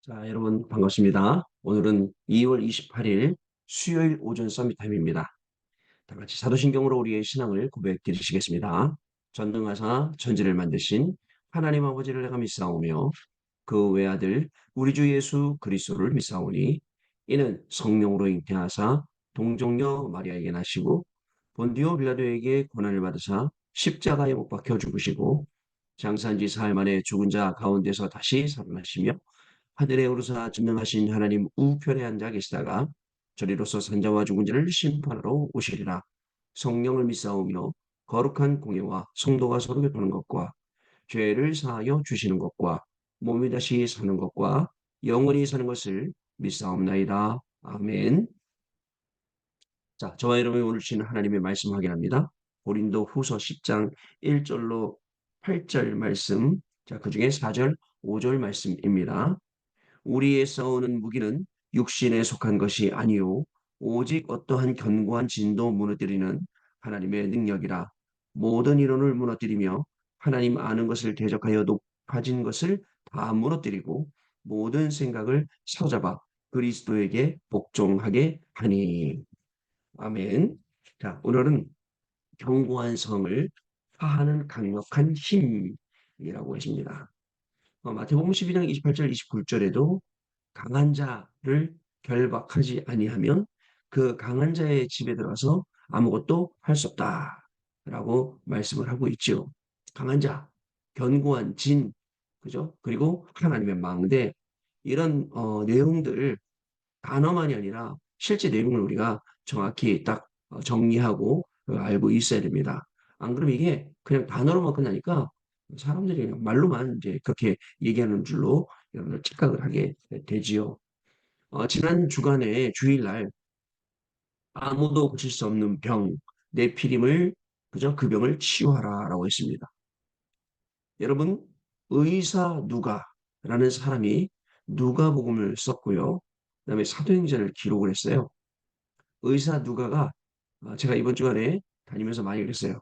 자, 여러분 반갑습니다. 오늘은 2월 28일 수요일 오전 서밋 타임입니다. 다 같이 사도신경으로 우리의 신앙을 고백 드리시겠습니다. 전능하사 천지를 만드신 하나님 아버지를 내가 믿사오며 그 외아들 우리 주 예수 그리스도를 믿사오니 이는 성령으로 잉태하사 동정녀 마리아에게 나시고 본디오 빌라도에게 고난을 받으사 십자가에 못 박혀 죽으시고 장사한 지 사흘 만에 죽은 자 가운데서 다시 살아나시며 하늘에 오르사 전능하신 하나님 우편에 앉아 계시다가 저리로서 산자와 죽은 자를 심판하러 오시리라. 성령을 믿사오며 거룩한 공예와 성도가 서로 교통하는 것과 죄를 사하여 주시는 것과 몸이 다시 사는 것과 영원히 사는 것을 믿사옵나이다. 아멘. 자, 저와 여러분이 오늘 주시는 하나님의 말씀 확인합니다. 고린도 후서 10장 1절로 8절 말씀, 자, 그 중에 4절, 5절 말씀입니다. 우리의 싸우는 무기는 육신에 속한 것이 아니요 오직 어떠한 견고한 진도 무너뜨리는 하나님의 능력이라. 모든 이론을 무너뜨리며 하나님 아는 것을 대적하여 높아진 것을 다 무너뜨리고 모든 생각을 사로잡아 그리스도에게 복종하게 하니. 아멘. 자, 오늘은 견고한 성을 파하는 강력한 힘이라고 했습니다. 마태복음 12장 28절 29절에도 강한 자를 결박하지 아니하면 그 강한 자의 집에 들어가서 아무것도 할 수 없다라고 말씀을 하고 있죠. 강한 자, 견고한 진, 그죠? 그리고 하나님의 망대 이런 내용들 단어만이 아니라 실제 내용을 우리가 정확히 딱 정리하고 알고 있어야 됩니다. 안 그러면 이게 그냥 단어로만 끝나니까 사람들이 그냥 말로만 이제 그렇게 얘기하는 줄로 여러분들 착각을 하게 되지요. 지난 주간에 주일날 아무도 고칠 수 없는 병, 내피림을 그저 그 병을 치유하라라고 했습니다. 여러분 의사 누가라는 사람이 누가복음을 썼고요. 그다음에 사도행전을 기록을 했어요. 의사 누가가 제가 이번 주간에 다니면서 많이 그랬어요.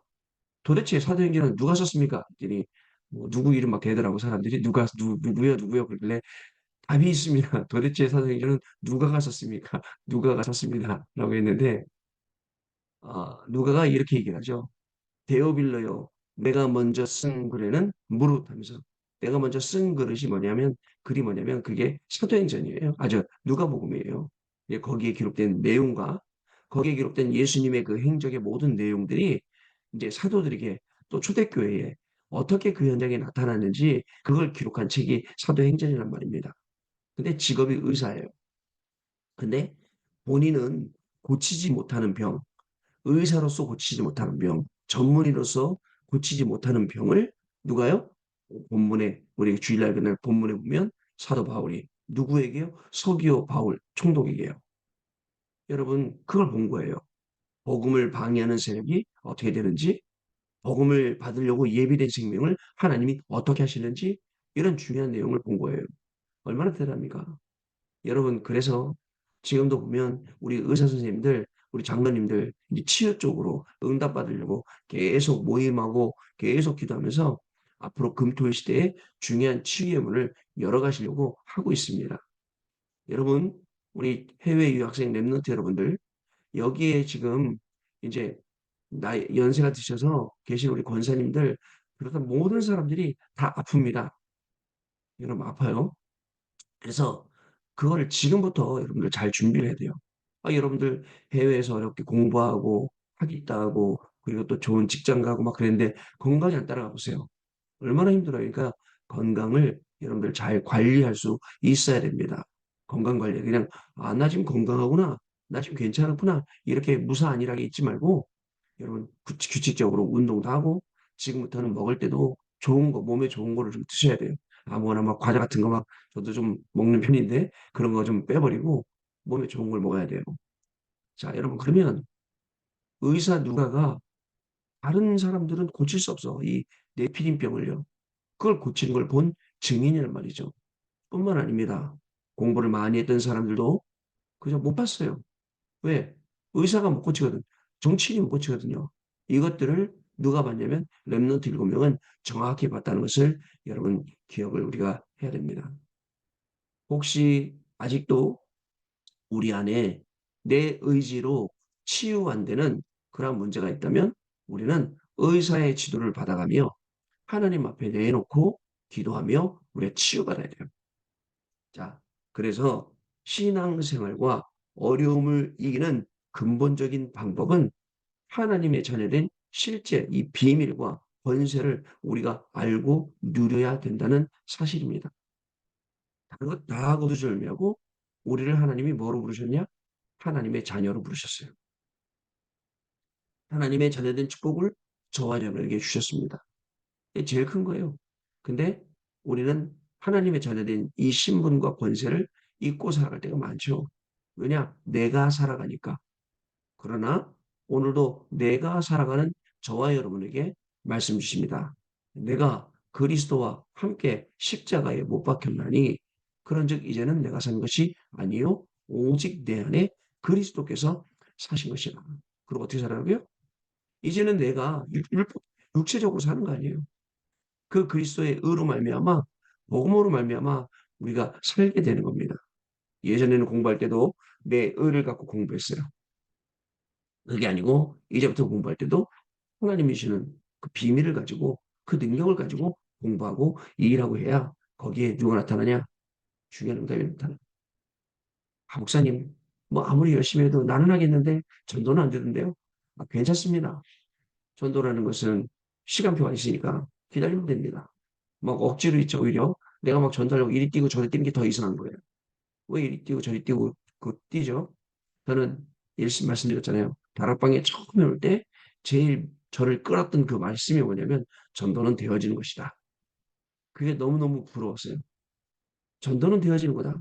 도대체 사도행전은 누가 썼습니까? 그랬더니 뭐 누구 이름 막 대더라고 사람들이 누구요 누구요 그러길래 답이 있습니다. 도대체 사도행전은 누가가 썼습니까? 누가가 썼습니다. 라고 했는데 누가가 이렇게 얘기를 하죠. 데오빌러요. 내가 먼저 쓴 글에는 무릇 하면서 내가 먼저 쓴 그릇이 뭐냐면 글이 뭐냐면 그게 사도행전이에요. 누가복음이에요. 예, 거기에 기록된 내용과 거기에 기록된 예수님의 그 행적의 모든 내용들이 이제 사도들에게 또 초대교회에 어떻게 그 현장에 나타났는지 그걸 기록한 책이 사도행전이란 말입니다. 근데 직업이 의사예요. 근데 본인은 고치지 못하는 병, 의사로서 고치지 못하는 병, 전문의로서 고치지 못하는 병을 누가요? 본문에 우리 주일날 그날 본문에 보면 사도 바울이 누구에게요? 서기오 바울 총독에게요. 여러분 그걸 본 거예요. 복음을 방해하는 세력이 어떻게 되는지, 복음을 받으려고 예비된 생명을 하나님이 어떻게 하시는지 이런 중요한 내용을 본 거예요. 얼마나 대단합니까? 여러분 그래서 지금도 보면 우리 의사 선생님들, 우리 장로님들 이제 치유 쪽으로 응답받으려고 계속 모임하고 계속 기도하면서 앞으로 금토일 시대에 중요한 치유의 문을 열어가시려고 하고 있습니다. 여러분, 우리 해외 유학생 랩런트 여러분들 여기에 지금 이제 연세가 드셔서 계신 우리 권사님들 그렇다 모든 사람들이 다 아픕니다. 여러분 아파요. 그래서 그거를 지금부터 여러분들 잘 준비를 해야 돼요. 여러분들 해외에서 어렵게 공부하고 하겠다 고 그리고 또 좋은 직장 가고 막 그랬는데 건강이 안 따라가 보세요. 얼마나 힘들어요. 그러니까 건강을 여러분들 잘 관리할 수 있어야 됩니다. 건강 관리. 그냥 나 지금 건강하구나. 나 지금 괜찮구나. 이렇게 무사안일하게 있지 말고 여러분 규칙적으로 운동도 하고 지금부터는 먹을 때도 좋은 거, 몸에 좋은 거를 좀 드셔야 돼요. 아무거나 막 과자 같은 거 막 저도 좀 먹는 편인데 그런 거 좀 빼버리고 몸에 좋은 걸 먹어야 돼요. 자, 여러분 그러면 의사 누가가 다른 사람들은 고칠 수 없어. 이 뇌피림병을요. 그걸 고치는 걸 본 증인이란 말이죠. 뿐만 아닙니다. 공부를 많이 했던 사람들도 그저 못 봤어요. 왜? 의사가 못 고치거든. 정치인이 못 고치거든요. 이것들을 누가 봤냐면 렘넌트 7명은 정확히 봤다는 것을 여러분 기억을 우리가 해야 됩니다. 혹시 아직도 우리 안에 내 의지로 치유 안 되는 그런 문제가 있다면 우리는 의사의 지도를 받아가며 하나님 앞에 내놓고 기도하며 우리가 치유받아야 돼요. 자, 그래서 신앙생활과 어려움을 이기는 근본적인 방법은 하나님의 자녀된 실제 이 비밀과 권세를 우리가 알고 누려야 된다는 사실입니다. 다 거두절미하고 우리를 하나님이 뭐로 부르셨냐? 하나님의 자녀로 부르셨어요. 하나님의 자녀된 축복을 저와 여러분에게 주셨습니다. 이게 제일 큰 거예요. 근데 우리는 하나님의 자녀된 이 신분과 권세를 잊고 살아갈 때가 많죠. 왜냐? 내가 살아가니까. 그러나 오늘도 내가 살아가는 저와 여러분에게 말씀 주십니다. 내가 그리스도와 함께 십자가에 못 박혔나니 그런즉 이제는 내가 산 것이 아니요 오직 내 안에 그리스도께서 사신 것이라. 그리고 어떻게 살아가고요? 이제는 내가 육체적으로 사는 거 아니에요. 그 그리스도의 의로 말미암아 복음으로 말미암아 우리가 살게 되는 겁니다. 예전에는 공부할 때도 내 의를 갖고 공부했어요. 그게 아니고 이제부터 공부할 때도 하나님이 주시는 그 비밀을 가지고 그 능력을 가지고 공부하고 일하고 해야 거기에 누가 나타나냐? 중요한 응답이 나타나. 아, 목사님, 뭐 아무리 열심히 해도 나는 하겠는데 전도는 안 되던데요? 아, 괜찮습니다. 전도라는 것은 시간표가 있으니까 기다리면 됩니다. 막 억지로 있죠, 오히려. 내가 막 전도하려고 이리 뛰고 저리 뛰는 게 더 이상한 거예요. 왜 이리 뛰고 저리 뛰고 뛰죠? 저는 말씀드렸잖아요. 다락방에 처음에 올 때 제일 저를 끌었던 그 말씀이 뭐냐면 전도는 되어지는 것이다. 그게 너무너무 부러웠어요. 전도는 되어지는 거다.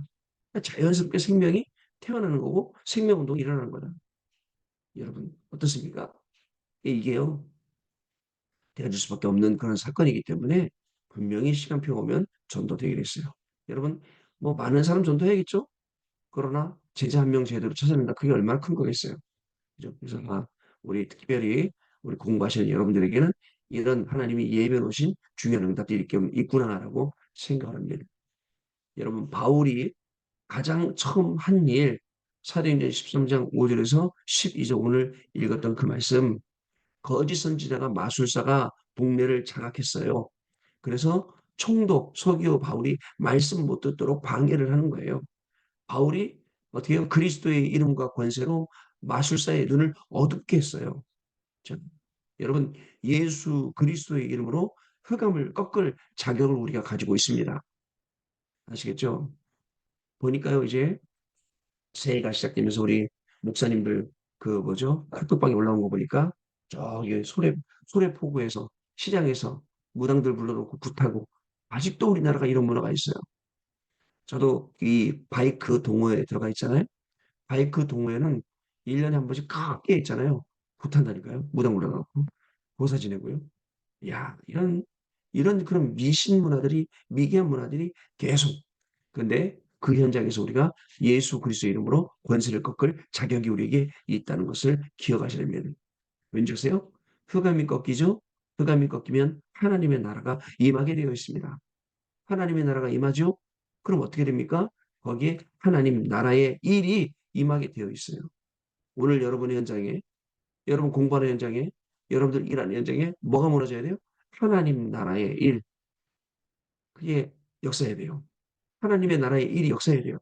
자연스럽게 생명이 태어나는 거고 생명운동이 일어나는 거다. 여러분 어떻습니까? 이게요. 되어질 수밖에 없는 그런 사건이기 때문에 분명히 시간표가 오면 전도되게 됐어요. 여러분 뭐 많은 사람 전도해야겠죠? 그러나 제자 한 명 제대로 찾아낸다. 그게 얼마나 큰 거겠어요. 그죠? 그래서 우리 특별히 우리 공부하시는 여러분들에게는 이런 하나님이 예비해 놓으신 중요한 응답들이 있구나라고 생각을 합니다. 여러분 바울이 가장 처음 한 일, 사도행전 13장 5절에서 12절 오늘 읽었던 그 말씀, 거짓 선지자가 마술사가 동네를 장악했어요. 그래서 총독 서기오 바울이 말씀 못 듣도록 방해를 하는 거예요. 바울이 어떻게 해요? 그리스도의 이름과 권세로 마술사의 눈을 어둡게 했어요. 자, 여러분 예수 그리스도의 이름으로 흑암을 꺾을 자격을 우리가 가지고 있습니다. 아시겠죠? 보니까요 이제 새해가 시작되면서 우리 목사님들 그 뭐죠? 카톡방에 올라온 거 보니까 저기 소래포구에서 시장에서 무당들 불러놓고 굿하고 아직도 우리나라가 이런 문화가 있어요. 저도 이 바이크 동호회에 들어가 있잖아요. 바이크 동호회는 1년에 한 번씩 크게 있잖아요. 굿한다니까요. 무당 불러놓고 고사 지내고요. 야, 이런 그런 미신 문화들이 미개한 문화들이 계속 근데 그 현장에서 우리가 예수 그리스도 이름으로 권세를 꺾을 자격이 우리에게 있다는 것을 기억하셔야 됩니다. 왠지 아세요? 흑암이 꺾이죠? 흑암이 꺾이면 하나님의 나라가 임하게 되어 있습니다. 하나님의 나라가 임하죠? 그럼 어떻게 됩니까? 거기에 하나님 나라의 일이 임하게 되어 있어요. 오늘 여러분의 현장에, 여러분 공부하는 현장에, 여러분들 일하는 현장에 뭐가 무너져야 돼요? 하나님 나라의 일. 그게 역사해야 돼요. 하나님의 나라의 일이 역사해야 돼요.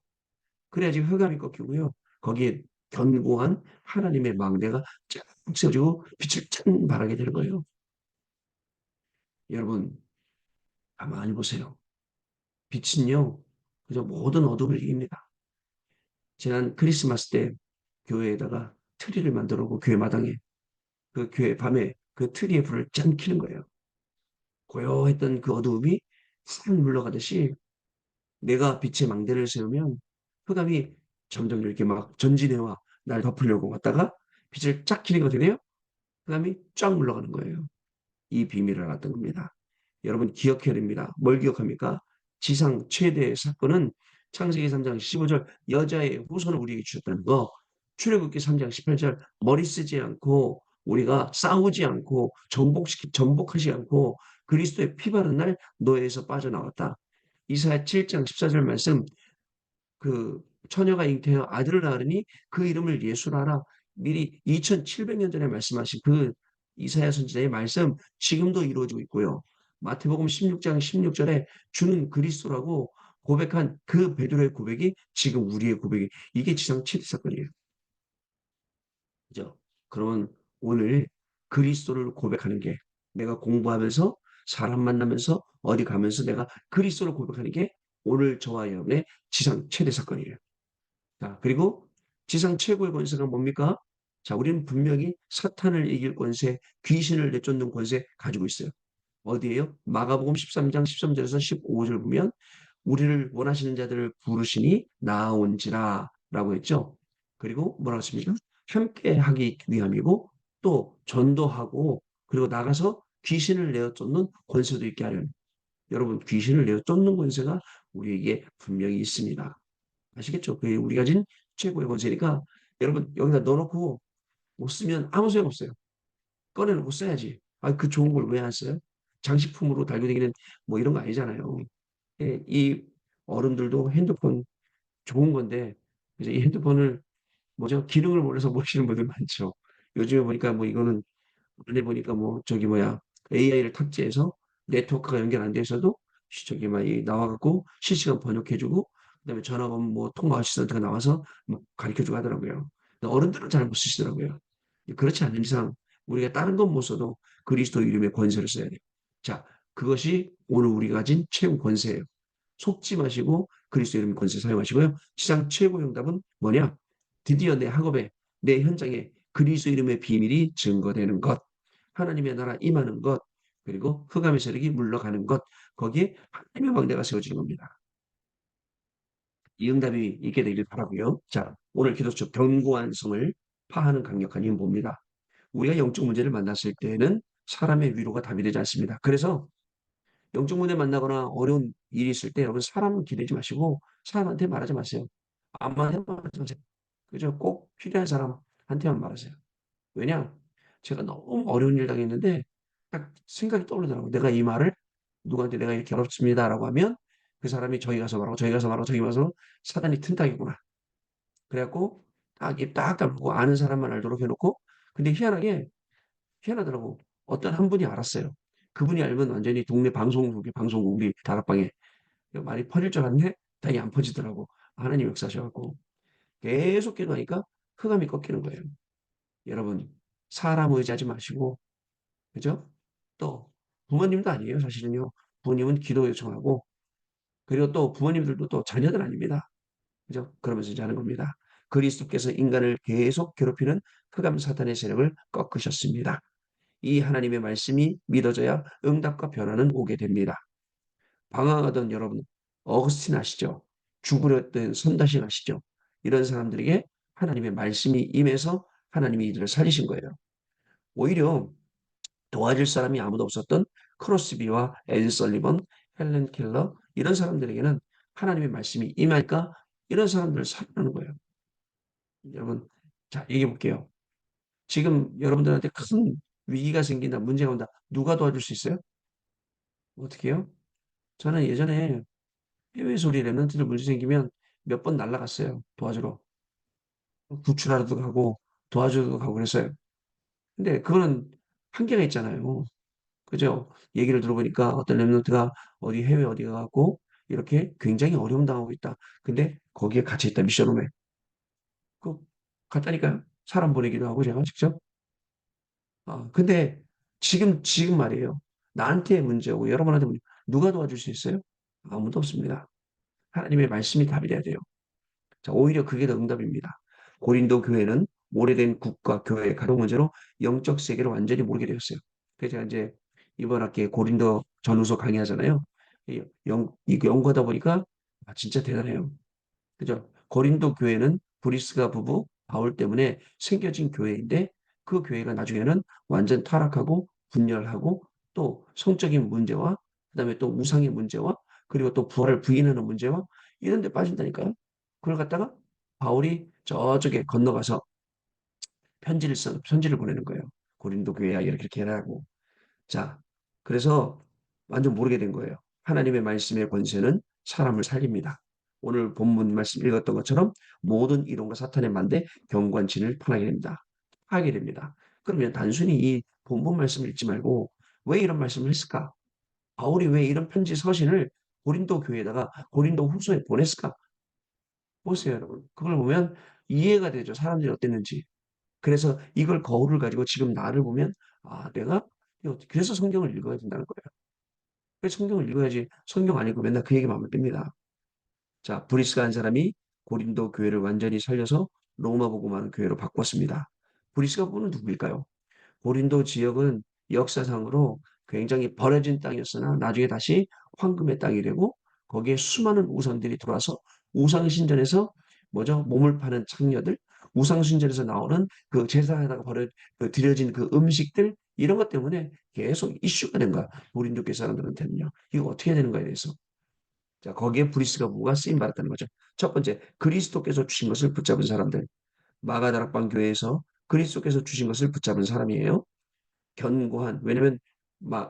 그래야지 흑암이 꺾이고요. 거기에 견고한 하나님의 망대가 쫙 세워지고 빛을 짠 발하게 되는 거예요. 여러분 가만히 보세요. 빛은요. 그저 모든 어둠을 이깁니다. 지난 크리스마스 때 교회에다가 트리를 만들어 놓고 교회 마당에 그 교회 밤에 그 트리에 불을 짠 켜는 거예요. 고요했던 그 어두움이 싹 물러가듯이 내가 빛의 망대를 세우면 흑암이 점점 이렇게 막 전진해와 날 덮으려고 왔다가 빛을 쫙 켜는 거 되네요. 흑암이 쫙 물러가는 거예요. 이 비밀을 알았던 겁니다. 여러분 기억해야 됩니다. 뭘 기억합니까? 지상 최대의 사건은 창세기 3장 15절 여자의 후손을 우리에게 주셨다는 거. 출애굽기 3장 18절 머리 쓰지 않고 우리가 싸우지 않고 전복하지 않고 그리스도의 피 바른 날 노예에서 빠져나왔다. 이사야 7장 14절 말씀 그 처녀가 잉태하여 아들을 낳으니 그 이름을 예수라라. 미리 2700년 전에 말씀하신 그 이사야 선지자의 말씀 지금도 이루어지고 있고요. 마태복음 16장 16절에 주는 그리스도라고 고백한 그 베드로의 고백이 지금 우리의 고백이 이게 지상 최대 사건이에요. 그죠? 그러면 오늘 그리스도를 고백하는 게 내가 공부하면서 사람 만나면서 어디 가면서 내가 그리스도를 고백하는 게 오늘 저와 여러분의 지상 최대 사건이에요. 자, 그리고 지상 최고의 권세가 뭡니까? 자, 우리는 분명히 사탄을 이길 권세, 귀신을 내쫓는 권세 가지고 있어요. 어디에요? 마가복음 13장 13절에서 15절 보면 우리를 원하시는 자들을 부르시니 나온지라 라고 했죠. 그리고 뭐라고 했습니까? 함께 하기 위함이고 또 전도하고 그리고 나가서 귀신을 내어 쫓는 권세도 있게 하려는 여러분 귀신을 내어 쫓는 권세가 우리에게 분명히 있습니다. 아시겠죠? 그게 우리가 가진 최고의 권세니까 여러분 여기다 넣어놓고 못 쓰면 아무 소용 없어요. 꺼내놓고 써야지. 아, 그 좋은 걸 왜 안 써요? 장식품으로 달고 다니는 뭐 이런 거 아니잖아요. 예, 이 어른들도 핸드폰 좋은 건데 이제 이 핸드폰을 뭐죠? 기능을 몰라서 모르시는 분들 많죠. 요즘에 보니까 뭐 이거는 안에 보니까 뭐 저기 뭐야 AI를 탑재해서 네트워크가 연결 안 돼 있어도 저기 막 나와갖고 실시간 번역해주고 그다음에 전화번 뭐 통화 어시스턴트가 나와서 뭐 가르쳐주고 하더라고요. 근데 어른들은 잘 못 쓰시더라고요. 그렇지 않는 이상 우리가 다른 건 못 써도 그리스도 이름의 권세를 써야 돼요. 자, 그것이 오늘 우리가 가진 최고 권세예요. 속지 마시고 그리스도 이름 권세 사용하시고요. 시장 최고 응답은 뭐냐? 드디어 내 학업에 내 현장에 그리스도 이름의 비밀이 증거되는 것. 하나님의 나라 임하는 것, 그리고 흑암의 세력이 물러가는 것, 거기에 하나님의 왕대가 세워지는 겁니다. 이 응답이 있게 되길 바라고요. 자, 오늘 기도처 견고한 성을 파하는 강력한 힘봅니다. 우리가 영적 문제를 만났을 때에는 사람의 위로가 답이 되지 않습니다. 그래서 영적 문제 만나거나 어려운 일이 있을 때 여러분 사람 기대지 마시고 사람한테 말하지 마세요. 아무한테 말하지 마세요. 그죠? 꼭 필요한 사람한테만 말하세요. 왜냐? 제가 너무 어려운 일 당했는데 딱 생각이 떠오르더라고요. 내가 이 말을 누구한테 내가 이렇게 어렵습니다라고 하면 그 사람이 저기 가서 말하고 저기 가서 말하고 저기 가서 사단이 튼탁이구나. 그래갖고 딱 입 딱 다물고 아는 사람만 알도록 해놓고 근데 희한하더라고. 어떤 한 분이 알았어요. 그분이 알면 완전히 동네 방송국 우리 다락방에 말이 퍼질 줄 알았는데 다행히 안 퍼지더라고. 하나님 역사하셔갖고 계속 기도하니까 흑암이 꺾이는 거예요. 여러분 사람 의지하지 마시고 그죠? 또 부모님도 아니에요, 사실은요. 부모님은 기도 요청하고 그리고 또 부모님들도 또 자녀들 아닙니다. 그죠? 그러면서 이제 하는 겁니다. 그리스도께서 인간을 계속 괴롭히는 흑암 사탄의 세력을 꺾으셨습니다. 이 하나님의 말씀이 믿어져야 응답과 변화는 오게 됩니다. 방황하던 여러분, 어거스틴 아시죠? 죽으려 했던 선다신 아시죠? 이런 사람들에게 하나님의 말씀이 임해서 하나님이 이들을 살리신 거예요. 오히려 도와줄 사람이 아무도 없었던 크로스비와 앤 설리번, 헬렌 켈러 이런 사람들에게는 하나님의 말씀이 임하니까 이런 사람들을 살리는 거예요. 여러분, 자 얘기해 볼게요. 지금 여러분들한테 큰 위기가 생긴다, 문제가 온다. 누가 도와줄 수 있어요? 어떻게 해요? 저는 예전에 해외에서 우리 랩런트들 문제 생기면 몇 번 날라갔어요. 도와주러. 구출하러도 가고 도와주러도 가고 그랬어요. 근데 그거는 한계가 있잖아요. 그죠? 얘기를 들어보니까 어떤 랩런트가 어디 해외 어디 가고 이렇게 굉장히 어려움 당하고 있다. 근데 거기에 갇혀 있다. 미션홈에. 그 갔다니까요. 사람 보내기도 하고 제가 직접. 근데 지금 말이에요. 나한테 문제고 여러분한테 문제. 누가 도와줄 수 있어요? 아무도 없습니다. 하나님의 말씀이 답이 돼야 돼요. 자, 오히려 그게 더 응답입니다. 고린도 교회는 오래된 국가 교회 가동 문제로 영적 세계를 완전히 모르게 되었어요. 그래서 제가 이제 이번 학기에 고린도 전후서 강의하잖아요. 이 연구하다 보니까 진짜 대단해요. 그죠? 고린도 교회는 브리스가 부부 바울 때문에 생겨진 교회인데 그 교회가 나중에는 완전 타락하고 분열하고 또 성적인 문제와 그다음에 또 우상의 문제와 그리고 또 부활을 부인하는 문제와 이런 데 빠진다니까요. 그걸 갖다가 바울이 저쪽에 건너가서 편지를 보내는 거예요. 고린도 교회야 이렇게 해라고. 자, 그래서 완전 모르게 된 거예요. 하나님의 말씀의 권세는 사람을 살립니다. 오늘 본문 말씀 읽었던 것처럼 모든 이론과 사탄의 만대 경관진을 파하게 됩니다. 하게 됩니다. 그러면 단순히 이 본문 말씀을 읽지 말고 왜 이런 말씀을 했을까? 바울이 왜 이런 편지 서신을 고린도 교회에다가 고린도 후서에 보냈을까? 보세요, 여러분. 그걸 보면 이해가 되죠. 사람들이 어땠는지. 그래서 이걸 거울을 가지고 지금 나를 보면 아, 내가 그래서 성경을 읽어야 된다는 거예요. 그래서 성경을 읽어야지 성경 안 읽고 맨날 그 얘기만 하면 됩니다. 자, 브리스가 한 사람이 고린도 교회를 완전히 살려서 로마 복음하는 교회로 바꿨습니다. 브리스가 부는 누구일까요? 고린도 지역은 역사상으로 굉장히 버려진 땅이었으나 나중에 다시 황금의 땅이 되고 거기에 수많은 우상들이 들어와서 우상신전에서 뭐죠? 몸을 파는 창녀들, 우상신전에서 나오는 그 제사에다가 드려진 그 음식들 이런 것 때문에 계속 이슈가 된 거야. 고린도 교회 사람들한테는요. 이거 어떻게 해야 되는 거에 대해서. 자, 거기에 브리스가 뭐가 쓰임 받았다는 거죠. 첫 번째, 그리스도께서 주신 것을 붙잡은 사람들. 마가다락방 교회에서 그리스도께서 주신 것을 붙잡은 사람이에요. 견고한 왜냐면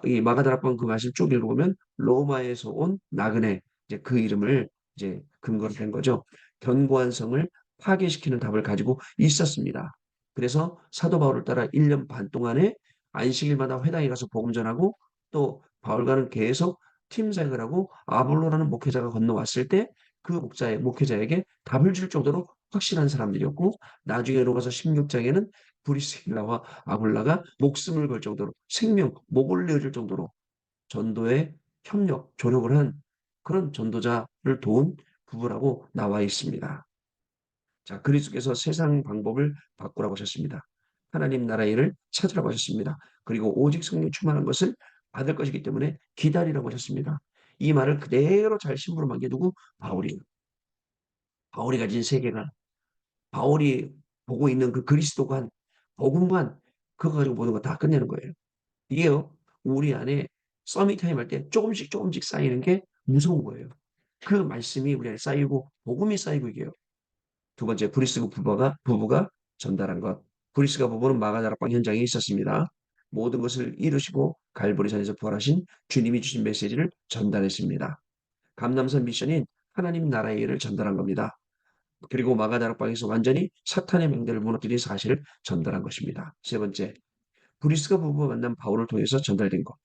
이 마가다락방 그 말씀 쭉 읽어보면 로마에서 온 나그네 이제 그 이름을 이제 근거로 된 거죠. 견고한 성을 파괴시키는 답을 가지고 있었습니다. 그래서 사도 바울을 따라 1년 반 동안에 안식일마다 회당에 가서 복음 전하고 또 바울과는 계속 팀 사역을 하고 아볼로라는 목회자가 건너왔을 때 그 목회자에게 답을 줄 정도로 확실한 사람들이었고 나중에 로마서 16장에는 브리스길라와 아굴라가 목숨을 걸 정도로 생명, 목을 내줄 정도로 전도에 협력, 조력을 한 그런 전도자를 도운 부부라고 나와 있습니다. 자, 그리스도께서 세상 방법을 바꾸라고 하셨습니다. 하나님 나라 일을 찾으라고 하셨습니다. 그리고 오직 성령 충만한 것을 받을 것이기 때문에 기다리라고 하셨습니다. 이 말을 그대로 잘 심부로 남겨두고 바울이 가진 세계관, 바울이 보고 있는 그 그리스도관, 복음관, 그거 가지고 모든 거 다 끝내는 거예요. 이게요, 우리 안에 서밋 타임 할 때 조금씩 조금씩 쌓이는 게 무서운 거예요. 그 말씀이 우리 안에 쌓이고, 복음이 쌓이고 이게요. 두 번째, 부부가 전달한 것. 브리스가 부부는 마가다락방 현장에 있었습니다. 모든 것을 이루시고 갈보리산에서 부활하신 주님이 주신 메시지를 전달했습니다. 감남선 미션인 하나님 나라의 일을 전달한 겁니다. 그리고 마가다락방에서 완전히 사탄의 맹대를 무너뜨린 사실을 전달한 것입니다. 세 번째, 브리스가 부부가 만난 바울을 통해서 전달된 것.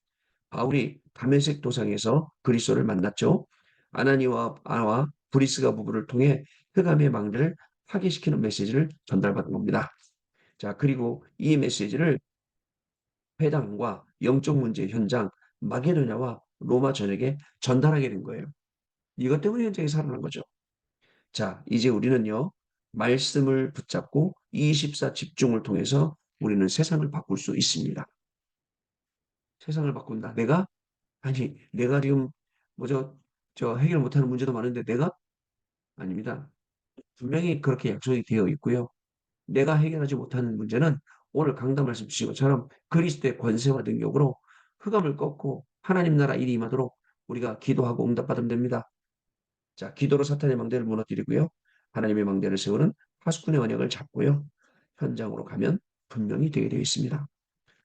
바울이 다메섹 도상에서 그리스도를 만났죠. 아나니아와 브리스가 부부를 통해 흑암의 망대를 파괴시키는 메시지를 전달받은 겁니다. 자, 그리고 이 메시지를 회당과 영적 문제 현장 마게도냐와 로마 전역에 전달하게 된 거예요. 이것 때문에 현장이 살아난 거죠. 자, 이제 우리는요, 말씀을 붙잡고 24 집중을 통해서 우리는 세상을 바꿀 수 있습니다. 세상을 바꾼다. 내가 지금 저 해결 못하는 문제도 많은데 내가 아닙니다. 분명히 그렇게 약속이 되어 있고요. 내가 해결하지 못하는 문제는 오늘 강단 말씀 주신 것처럼 그리스도의 권세와 능력으로 흑암을 꺾고 하나님 나라 일이 임하도록 우리가 기도하고 응답받으면 됩니다. 자, 기도로 사탄의 망대를 무너뜨리고요. 하나님의 망대를 세우는 파수꾼의 언약을 잡고요. 현장으로 가면 분명히 되게 되어 있습니다.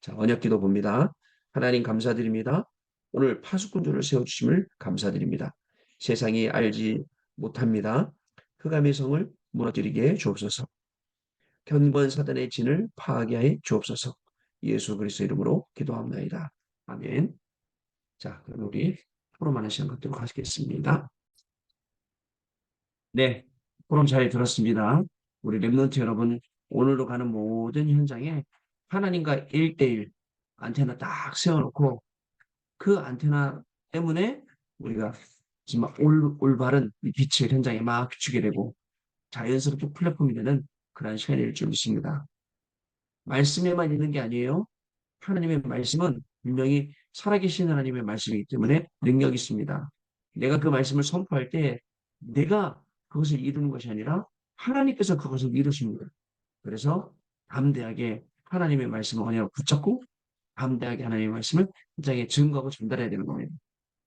자, 언약 기도 봅니다. 하나님 감사드립니다. 오늘 파수꾼들을 세워주심을 감사드립니다. 세상이 알지 못합니다. 흑암의 성을 무너뜨리게 해 주옵소서. 견고한 사단의 진을 파하게 해 주옵소서. 예수 그리스도 이름으로 기도합니다. 아멘. 자, 그럼 우리 토론하는 시간 갖도록 하겠습니다. 네, 토론 잘 들었습니다. 우리 랩런트 여러분, 오늘도 가는 모든 현장에 하나님과 1대1 안테나 딱 세워놓고 그 안테나 때문에 우리가 정말 올바른 빛을 현장에 막 비추게 되고 자연스럽게 플랫폼이 되는 그런 시간일 줄 믿습니다. 말씀에만 있는 게 아니에요. 하나님의 말씀은 분명히 살아계신 하나님의 말씀이기 때문에 능력이 있습니다. 내가 그 말씀을 선포할 때 내가 그것을 이루는 것이 아니라 하나님께서 그것을 이루십니다. 그래서 담대하게 하나님의 말씀을 언약으로 붙잡고 담대하게 하나님의 말씀을 현장에 증거하고 전달해야 되는 거예요.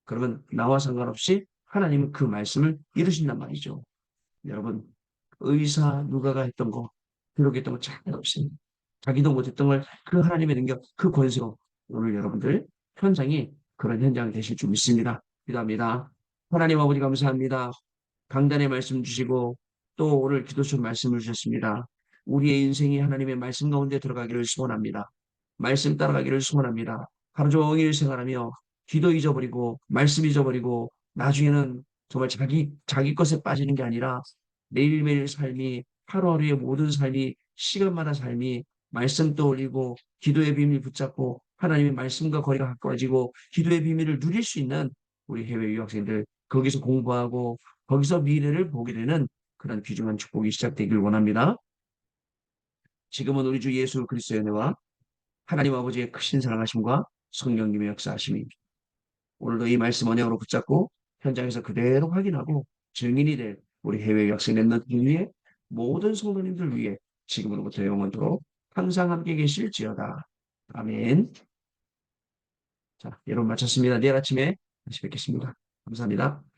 그러면 나와 상관없이 하나님은 그 말씀을 이루신단 말이죠. 여러분, 의사 누가가 했던 거, 기록했던 거 잘 없습니다. 자기도 못했던 걸 그 하나님의 능력, 그 권세로 오늘 여러분들 현장이 그런 현장이 되실 줄 믿습니다. 기도합니다. 하나님 아버지 감사합니다. 강단의 말씀 주시고 또 오늘 기도처 말씀을 주셨습니다. 우리의 인생이 하나님의 말씀 가운데 들어가기를 소원합니다. 말씀 따라가기를 소원합니다. 하루 종일 생활하며 기도 잊어버리고 말씀 잊어버리고 나중에는 정말 자기 것에 빠지는 게 아니라 매일매일 삶이 하루하루의 모든 삶이 시간마다 삶이 말씀 떠올리고 기도의 비밀 붙잡고 하나님의 말씀과 거리가 가까워지고 기도의 비밀을 누릴 수 있는 우리 해외 유학생들 거기서 공부하고 거기서 미래를 보게 되는 그런 귀중한 축복이 시작되길 원합니다. 지금은 우리 주 예수 그리스도의 은혜와 하나님 아버지의 크신 사랑하심과 성령님의 역사하심이 오늘도 이 말씀 언약으로 붙잡고 현장에서 그대로 확인하고 증인이 될 우리 해외 유학생 랩런트 위에 모든 성도님들 위해 지금으로부터 영원토록 항상 함께 계실지어다. 아멘. 자, 여러분 마쳤습니다. 내일 아침에 다시 뵙겠습니다. 감사합니다.